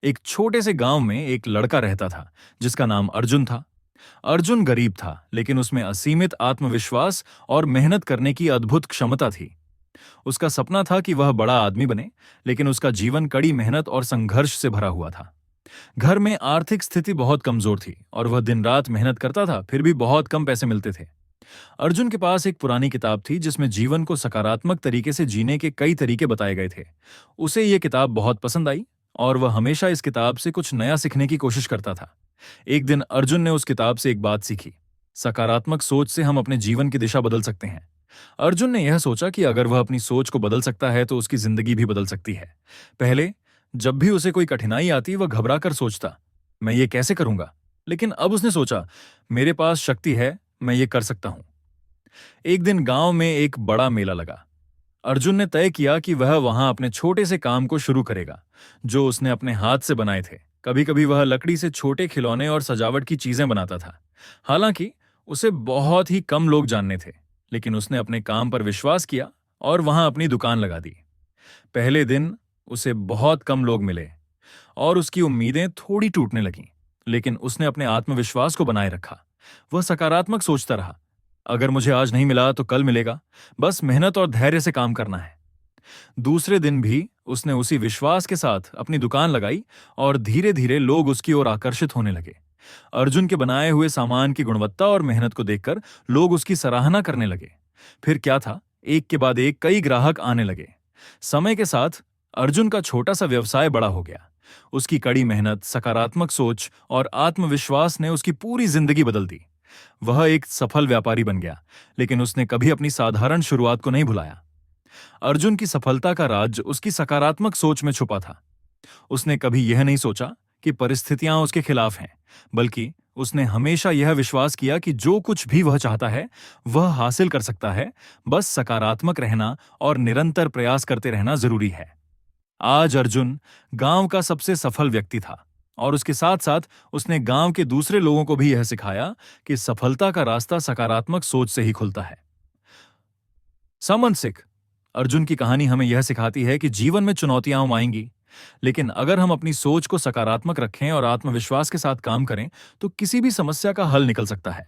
एक छोटे से गांव में एक लड़का रहता था जिसका नाम अर्जुन था। अर्जुन गरीब था, लेकिन उसमें असीमित आत्मविश्वास और मेहनत करने की अद्भुत क्षमता थी। उसका सपना था कि वह बड़ा आदमी बने, लेकिन उसका जीवन कड़ी मेहनत और संघर्ष से भरा हुआ था। घर में आर्थिक स्थिति बहुत कमजोर थी और वह दिन रात मेहनत करता था, फिर भी बहुत कम पैसे मिलते थे। अर्जुन के पास एक पुरानी किताब थी जिसमें जीवन को सकारात्मक तरीके से जीने के कई तरीके बताए गए थे। उसे यह किताब बहुत पसंद आई और वह हमेशा इस किताब से कुछ नया सीखने की कोशिश करता था। एक दिन अर्जुन ने उस किताब से एक बात सीखी। सकारात्मक सोच से हम अपने जीवन की दिशा बदल सकते हैं। अर्जुन ने यह सोचा कि अगर वह अपनी सोच को बदल सकता है तो उसकी जिंदगी भी बदल सकती है। पहले जब भी उसे कोई कठिनाई आती वह घबरा कर सोचता, मैं ये कैसे करूंगा। लेकिन अब उसने सोचा, मेरे पास शक्ति है, मैं ये कर सकता हूं। एक दिन गांव में एक बड़ा मेला लगा। अर्जुन ने तय किया कि वह वहां अपने छोटे से काम को शुरू करेगा, जो उसने अपने हाथ से बनाए थे। कभी कभी वह लकड़ी से छोटे खिलौने और सजावट की चीजें बनाता था। हालांकि उसे बहुत ही कम लोग जानने थे, लेकिन उसने अपने काम पर विश्वास किया और वहां अपनी दुकान लगा दी। पहले दिन उसे बहुत कम लोग मिले और उसकी उम्मीदें थोड़ी टूटने लगीं, लेकिन उसने अपने आत्मविश्वास को बनाए रखा। वह सकारात्मक सोचता रहा, अगर मुझे आज नहीं मिला तो कल मिलेगा, बस मेहनत और धैर्य से काम करना है। दूसरे दिन भी उसने उसी विश्वास के साथ अपनी दुकान लगाई और धीरे धीरे लोग उसकी ओर आकर्षित होने लगे। अर्जुन के बनाए हुए सामान की गुणवत्ता और मेहनत को देखकर लोग उसकी सराहना करने लगे। फिर क्या था, एक के बाद एक कई ग्राहक आने लगे। समय के साथ अर्जुन का छोटा सा व्यवसाय बड़ा हो गया। उसकी कड़ी मेहनत, सकारात्मक सोच और आत्मविश्वास ने उसकी पूरी जिंदगी बदल दी। वह एक सफल व्यापारी बन गया, लेकिन उसने कभी अपनी साधारण शुरुआत को नहीं भुलाया। अर्जुन की सफलता का राज उसकी सकारात्मक सोच में छुपा था। उसने कभी यह नहीं सोचा कि परिस्थितियां उसके खिलाफ हैं, बल्कि उसने हमेशा यह विश्वास किया कि जो कुछ भी वह चाहता है वह हासिल कर सकता है। बस सकारात्मक रहना और निरंतर प्रयास करते रहना जरूरी है। आज अर्जुन गांव का सबसे सफल व्यक्ति था और उसके साथ साथ उसने गांव के दूसरे लोगों को भी यह सिखाया कि सफलता का रास्ता सकारात्मक सोच से ही खुलता है। समन सिख, अर्जुन की कहानी हमें यह सिखाती है कि जीवन में चुनौतियां आएंगी, लेकिन अगर हम अपनी सोच को सकारात्मक रखें और आत्मविश्वास के साथ काम करें तो किसी भी समस्या का हल निकल सकता है।